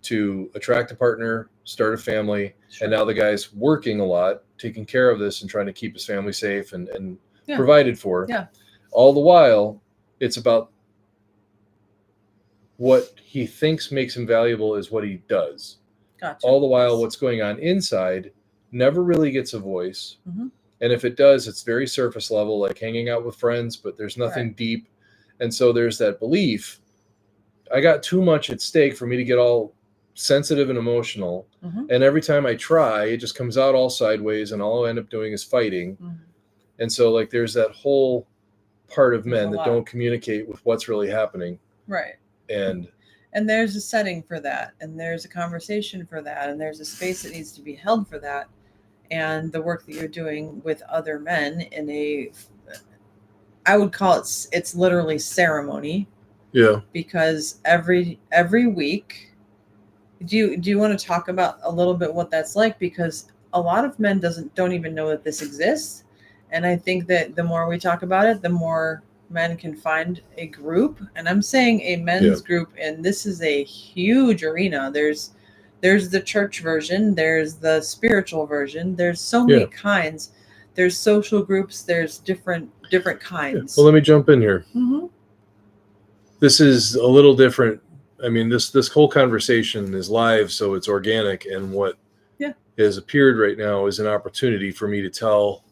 to attract a partner, start a family, and now the guy's working a lot, taking care of this and trying to keep his family safe and provided for. Yeah. All the while, it's about what he thinks makes him valuable is what he does. Gotcha. All the while, what's going on inside never really gets a voice. Mm-hmm. And if it does, it's very surface level, like hanging out with friends, but there's nothing deep. And so there's that belief, I got too much at stake for me to get all sensitive and emotional. Mm-hmm. And every time I try, it just comes out all sideways, and all I end up doing is fighting. Mm-hmm. And so there's that whole part of men that don't communicate with what's really happening. Right. And there's a setting for that, and there's a conversation for that, and there's a space that needs to be held for that. And the work that you're doing with other men I would call it's literally ceremony. Yeah. Because every week, do you want to talk about a little bit what that's like? Because a lot of men don't even know that this exists. And I think that the more we talk about it, the more men can find a group. And I'm saying a men's group, and this is a huge arena. There's the church version, there's the spiritual version, there's so many kinds. There's social groups, there's different kinds. Well, let me jump in here. Mm-hmm. This is a little different. I mean, this whole conversation is live, so it's organic, and what has appeared right now is an opportunity for me to tell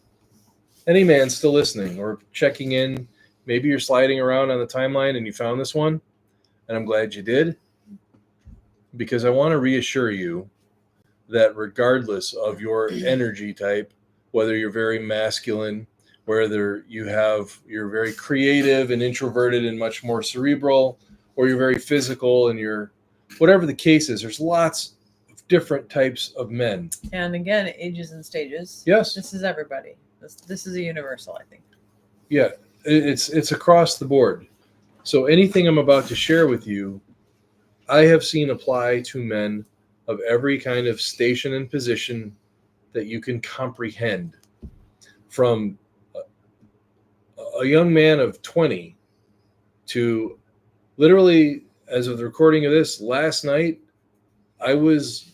any man still listening or checking in. Maybe you're sliding around on the timeline and you found this one, and I'm glad you did, because I want to reassure you that regardless of your energy type, whether you're very masculine, whether you're very creative and introverted and much more cerebral, or you're very physical and you're whatever the case is. There's lots of different types of men. And again, ages and stages. Yes. This is everybody. This is a universal, I think. Yeah, it's across the board. So anything I'm about to share with you, I have seen apply to men of every kind of station and position that you can comprehend. From a young man of 20 to literally, as of the recording of this, last night, I was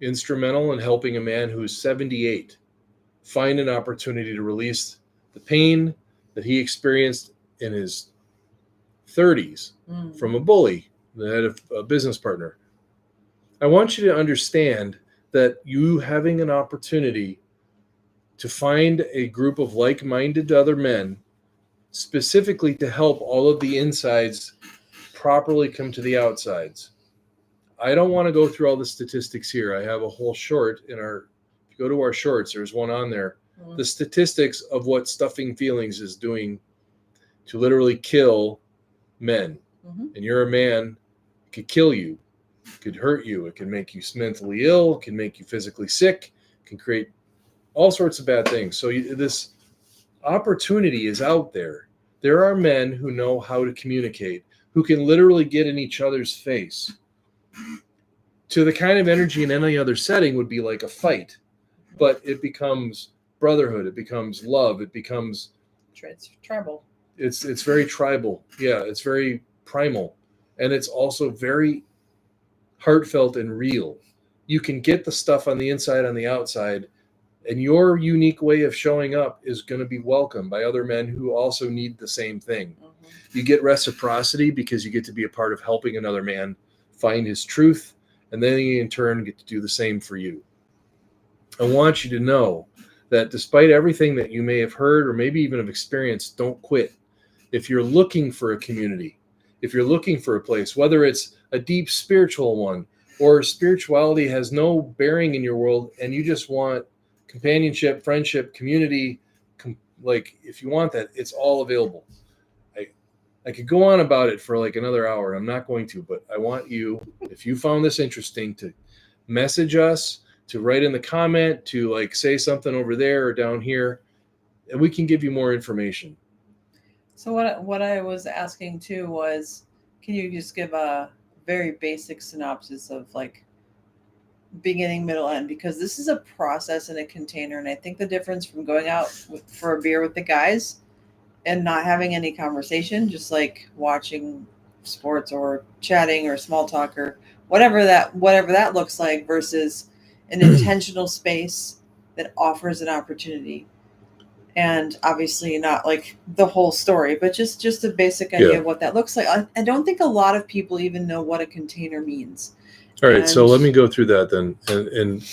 instrumental in helping a man who is 78 find an opportunity to release the pain that he experienced in his 30s from a bully that had a business partner. I want you to understand that you having an opportunity to find a group of like-minded other men, specifically to help all of the insides properly come to the outsides. I don't want to go through all the statistics here. I have a whole short if you go to our shorts, there's one on there. The statistics of what stuffing feelings is doing to literally kill men. And you're a man, it could kill you, it could hurt you, it can make you mentally ill, it can make you physically sick, it can create all sorts of bad things. So this opportunity is out there. There are men who know how to communicate, who can literally get in each other's face. To the kind of energy in any other setting would be like a fight, but it becomes brotherhood, it becomes love, it becomes tribal. It's very tribal. Yeah, it's very primal, and it's also very heartfelt and real. You can get the stuff on the inside, on the outside, and your unique way of showing up is going to be welcomed by other men who also need the same thing. You get reciprocity because you get to be a part of helping another man find his truth, and then you in turn get to do the same for you. I want you to know that despite everything that you may have heard or maybe even have experienced, don't quit. If you're looking for a community, if you're looking for a place, whether it's a deep spiritual one or spirituality has no bearing in your world and you just want companionship, friendship, community, like if you want that, it's all available. I could go on about it for like another hour. I'm not going to, but I want you, if you found this interesting, to message us, to write in the comment, to like say something over there or down here, and we can give you more information. So what I was asking too was, can you just give a very basic synopsis of like beginning, middle, end? Because this is a process in a container, and I think the difference from going out for a beer with the guys and not having any conversation, just like watching sports or chatting or small talk or whatever that looks like, versus an intentional space that offers an opportunity. And obviously not like the whole story, but just a basic idea of what that looks like. I don't think a lot of people even know what a container means. All right, so let me go through that then. And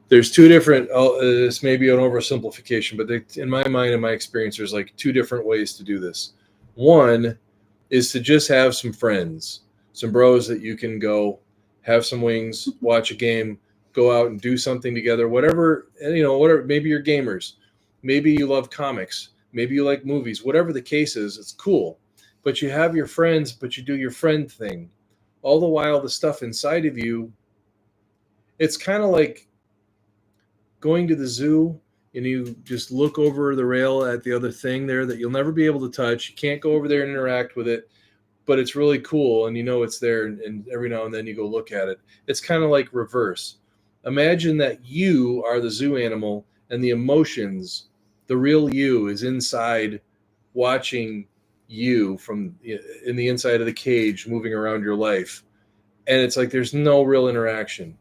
there's two different, this may be an oversimplification, but in my mind and my experience, there's like two different ways to do this. One is to just have some friends, some bros that you can go have some wings, watch a game, go out and do something together, whatever, whatever, maybe you're gamers. Maybe you love comics. Maybe you like movies. Whatever the case is, it's cool. But you have your friends, but you do your friend thing. All the while, the stuff inside of you, it's kind of like going to the zoo and you just look over the rail at the other thing there that you'll never be able to touch. You can't go over there and interact with it, but it's really cool and you know it's there, and every now and then you go look at it. It's kind of like reverse. Imagine that you are the zoo animal and the emotions, the real you is inside watching you from in the inside of the cage moving around your life. And it's like there's no real interaction.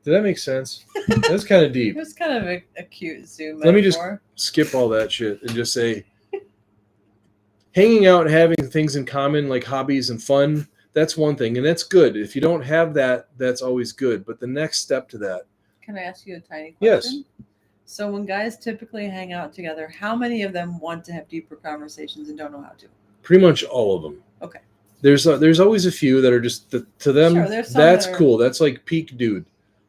Did that make sense? That's kind of deep. It was kind of a cute zoo metaphor. Let me just skip all that shit and just say hanging out and having things in common like hobbies and fun, that's one thing. And that's good. If you don't have that, that's always good. But the next step to that. Can I ask you a tiny question? Yes. So when guys typically hang out together, how many of them want to have deeper conversations and don't know how to? Pretty much all of them. Okay. There's always a few that are just to them. Sure, that's cool. That's like peak dude,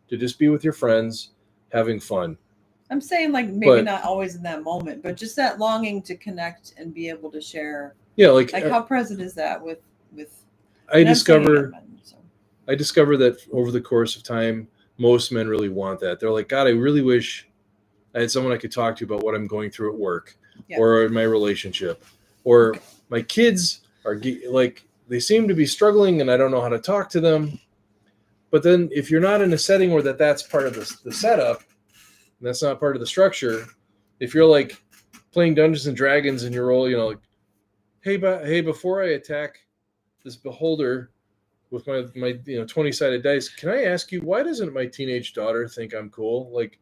to just be with your friends, having fun. I'm saying like maybe not always in that moment, but just that longing to connect and be able to share. Yeah, like how present is that with I discover that over the course of time, most men really want that. They're like, God, I really wish I had someone I could talk to about what I'm going through at work or in my relationship, or my kids are like, they seem to be struggling and I don't know how to talk to them. But then if you're not in a setting where that's part of the setup, and that's not part of the structure, if you're like playing Dungeons and Dragons and you're all, like, hey, before I attack this beholder with my 20-sided dice, can I ask you, why doesn't my teenage daughter think I'm cool? Like,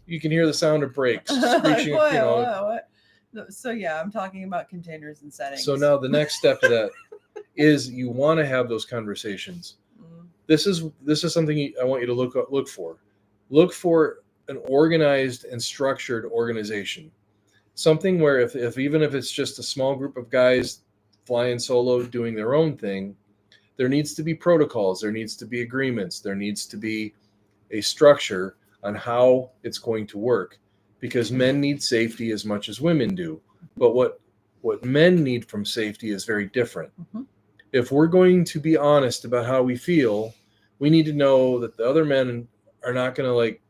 you can hear the sound of brakes screeching. What? So yeah, I'm talking about containers and settings. So now the next step to that is you want to have those conversations. This is something I want you to look for. Look for an organized and structured organization. Something where if even if it's just a small group of guys flying solo doing their own thing, there needs to be protocols, there needs to be agreements, there needs to be a structure on how it's going to work, because men need safety as much as women do. But what men need from safety is very different. Mm-hmm. If we're going to be honest about how we feel, we need to know that the other men are not going to like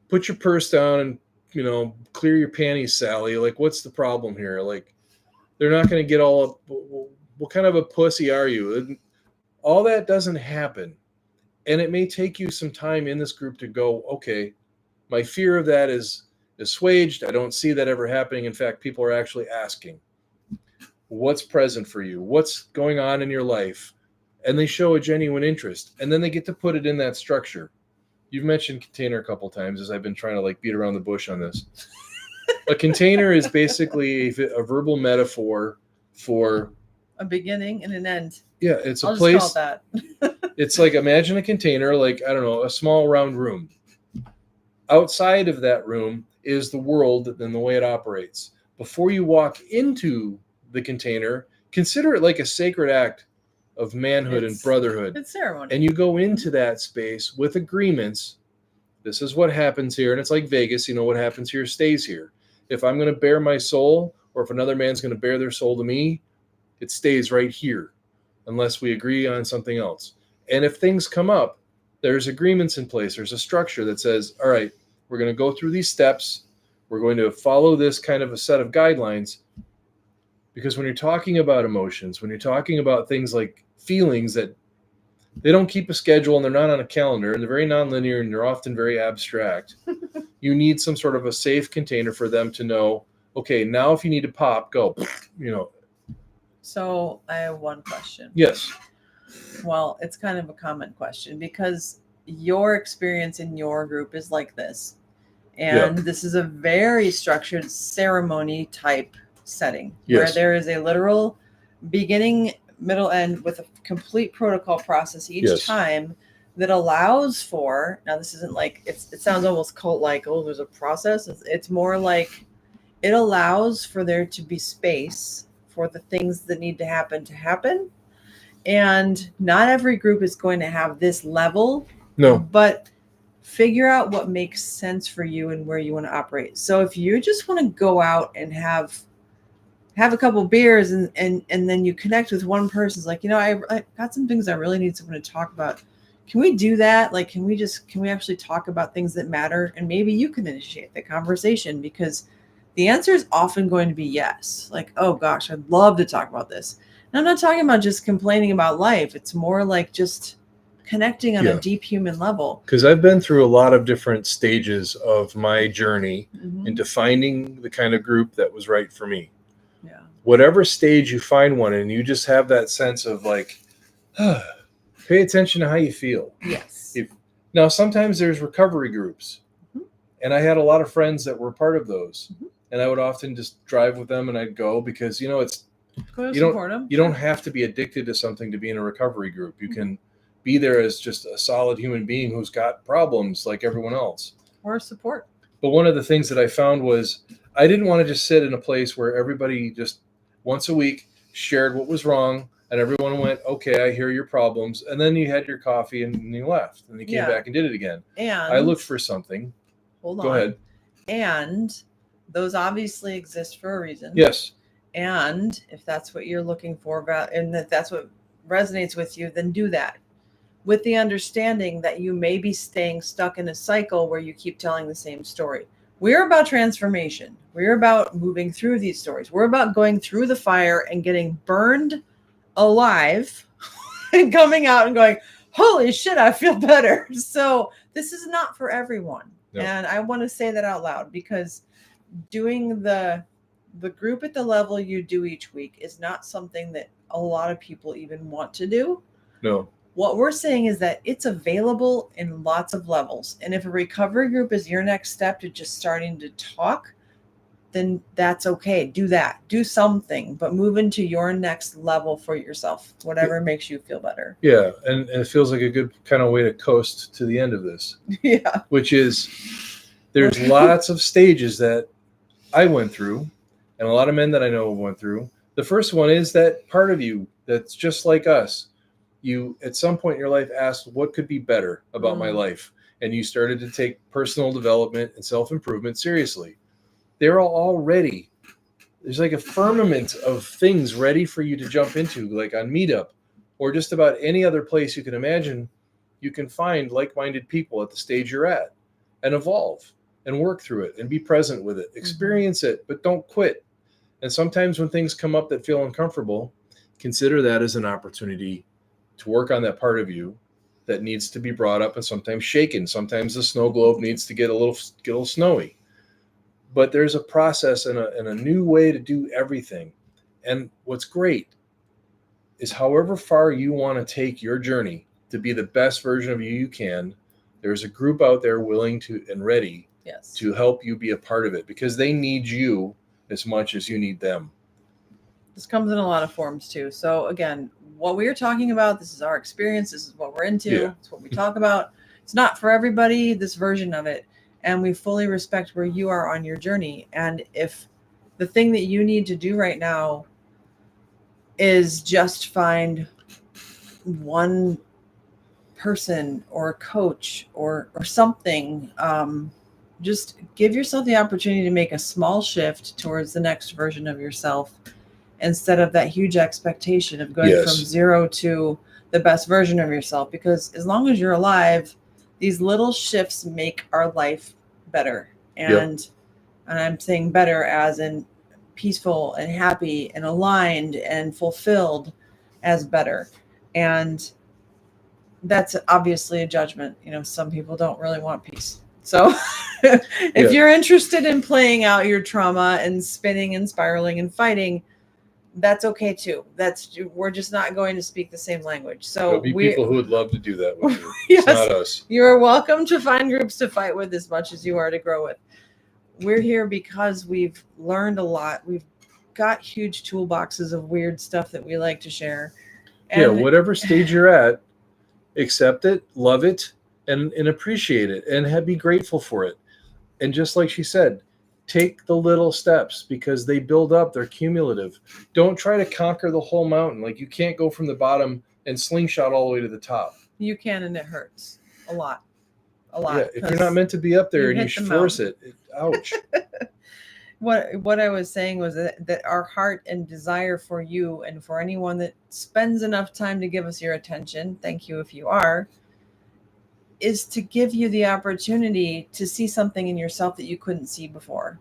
put your purse down and clear your panties, Sally. Like, what's the problem here? Like, they're not going to get all up. What kind of a pussy are you? All that doesn't happen. And it may take you some time in this group to go, okay, my fear of that is assuaged. I don't see that ever happening. In fact, people are actually asking, what's present for you? What's going on in your life? And they show a genuine interest. And then they get to put it in that structure. You've mentioned container a couple times as I've been trying to like beat around the bush on this. A container is basically a verbal metaphor for a beginning and an end. Yeah, it's I'll a place. Just call it that. It's like, imagine a container, like, I don't know, a small round room. Outside of that room is the world and the way it operates. Before you walk into the container, consider it like a sacred act of manhood and brotherhood. It's ceremony. And you go into that space with agreements. This is what happens here. And it's like Vegas, what happens here stays here. If I'm going to bare my soul, or if another man's going to bare their soul to me, it stays right here unless we agree on something else. And if things come up, there's agreements in place. There's a structure that says, all right, we're going to go through these steps. We're going to follow this kind of a set of guidelines. Because when you're talking about emotions, when you're talking about things like feelings that they don't keep a schedule and they're not on a calendar and they're very nonlinear and they're often very abstract, you need some sort of a safe container for them to know, okay, now if you need to pop, go, So I have one question. Yes. Well, it's kind of a common question because your experience in your group is like this. And this is a very structured ceremony type setting where there is a literal beginning, middle, end with a complete protocol process each time that allows for, now this isn't like, it sounds almost cult like, oh, there's a process. It's more like it allows for there to be space for the things that need to happen. And not every group is going to have this level. No. But figure out what makes sense for you and where you want to operate. So if you just want to go out and have a couple beers and then you connect with one person, it's like, I got some things I really need someone to talk about. Can we do that? Like, can we actually talk about things that matter? And maybe you can initiate the conversation, because the answer is often going to be yes. Like, oh gosh, I'd love to talk about this. And I'm not talking about just complaining about life. It's more like just connecting on a deep human level. Because I've been through a lot of different stages of my journey into finding the kind of group that was right for me. Yeah. Whatever stage you find one in, you just have that sense of like, pay attention to how you feel. Yes. Now, sometimes there's recovery groups. And I had a lot of friends that were part of those. And I would often just drive with them and I'd go because, it's, you don't have to be addicted to something to be in a recovery group. You can be there as just a solid human being who's got problems like everyone else. Or support. But one of the things that I found was I didn't want to just sit in a place where everybody just once a week shared what was wrong and everyone went, okay, I hear your problems. And then you had your coffee and you left and you came back and did it again. And I looked for something hold on. Go ahead. And those obviously exist for a reason. Yes. And if that's what you're looking for, and that's what resonates with you, then do that. With the understanding that you may be staying stuck in a cycle where you keep telling the same story. We're about transformation. We're about moving through these stories. We're about going through the fire and getting burned alive and coming out and going, holy shit, I feel better. So this is not for everyone. No. And I want to say that out loud, because doing the group at the level you do each week is not something that a lot of people even want to do. No. What we're saying is that it's available in lots of levels. And if a recovery group is your next step to just starting to talk, then that's okay. Do that. Do something, but move into your next level for yourself, whatever makes you feel better. Yeah. And it feels like a good kind of way to coast to the end of this. Yeah. Which is, there's lots of stages that I went through, and a lot of men that I know went through. The first one is that part of you that's just like us. You, at some point in your life, asked, what could be better about my life? And you started to take personal development and self-improvement seriously. They're already, there's like a firmament of things ready for you to jump into, like on Meetup or just about any other place you can imagine. You can find like-minded people at the stage you're at and evolve and work through it and be present with it. Experience it, but don't quit. And sometimes when things come up that feel uncomfortable, consider that as an opportunity to work on that part of you that needs to be brought up and sometimes shaken. Sometimes the snow globe needs to get a little snowy. But there's a process and a new way to do everything. And what's great is however far you want to take your journey to be the best version of you can, there's a group out there willing to and ready to help you be a part of it, because they need you as much as you need them. This comes in a lot of forms too. So again, what we are talking about, this is our experience. This is what we're into. Yeah. It's what we talk about. It's not for everybody, this version of it. And we fully respect where you are on your journey. And if the thing that you need to do right now is just find one person or a coach or something, just give yourself the opportunity to make a small shift towards the next version of yourself, instead of that huge expectation of going from 0 to the best version of yourself. Because as long as you're alive, these little shifts make our life better. And I'm saying better as in peaceful and happy and aligned and fulfilled as better. And that's obviously a judgment. You know, some people don't really want peace. So if you're interested in playing out your trauma and spinning and spiraling and fighting, that's okay too. We're just not going to speak the same language. So there'll be people who would love to do that with you. It's not us. You're welcome to find groups to fight with as much as you are to grow with. We're here because we've learned a lot. We've got huge toolboxes of weird stuff that we like to share. And whatever stage you're at, accept it, love it, and appreciate it, and be grateful for it. And just like she said, take the little steps, because they build up. They're cumulative. Don't try to conquer the whole mountain. Like, you can't go from the bottom and slingshot all the way to the top. You can, and it hurts a lot. Yeah, if you're not meant to be up there and you force it, ouch. What I was saying was that our heart and desire for you, and for anyone that spends enough time to give us your attention, thank you if you are, is to give you the opportunity to see something in yourself that you couldn't see before,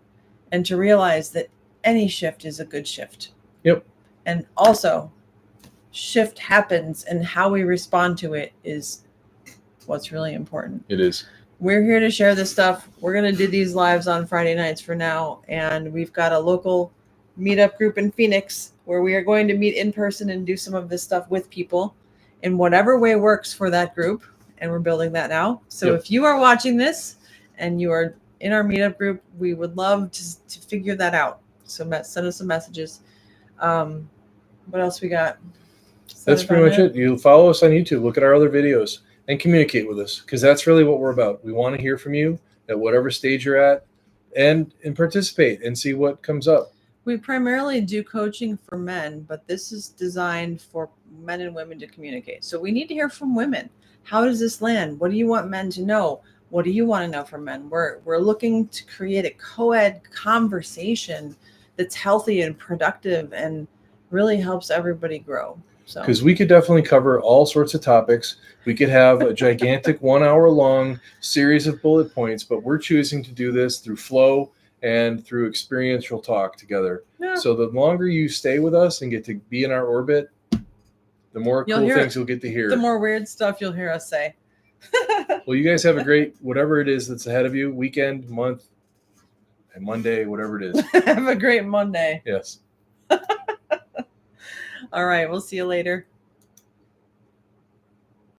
and to realize that any shift is a good shift. Yep. And also, shift happens, and how we respond to it is what's really important. It is. We're here to share this stuff. We're going to do these lives on Friday nights for now. And we've got a local meetup group in Phoenix where we are going to meet in person and do some of this stuff with people in whatever way works for that group. And we're building that now. So if you are watching this and you are in our meetup group, we would love to figure that out. So send us some messages. What else we got? That's pretty much it. You follow us on YouTube. Look at our other videos. And communicate with us, because that's really what we're about. We want to hear from you at whatever stage you're at, and participate and see what comes up. We primarily do coaching for men, but this is designed for men and women to communicate. So we need to hear from women. How does this land? What do you want men to know? What do you want to know from men? We're looking to create a co-ed conversation that's healthy and productive and really helps everybody grow. So Because we could definitely cover all sorts of topics. We could have a gigantic 1 hour long series of bullet points, but we're choosing to do this through flow and through experiential talk together. yeah, So the longer you stay with us and get to be in our orbit, the more You'll cool hear things you'll get to hear. the more weird stuff you'll hear us say. Well, you guys have a great, whatever it is that's ahead of you, weekend, month, and Monday, whatever it is. Have a great Monday. Yes. All right, we'll see you later.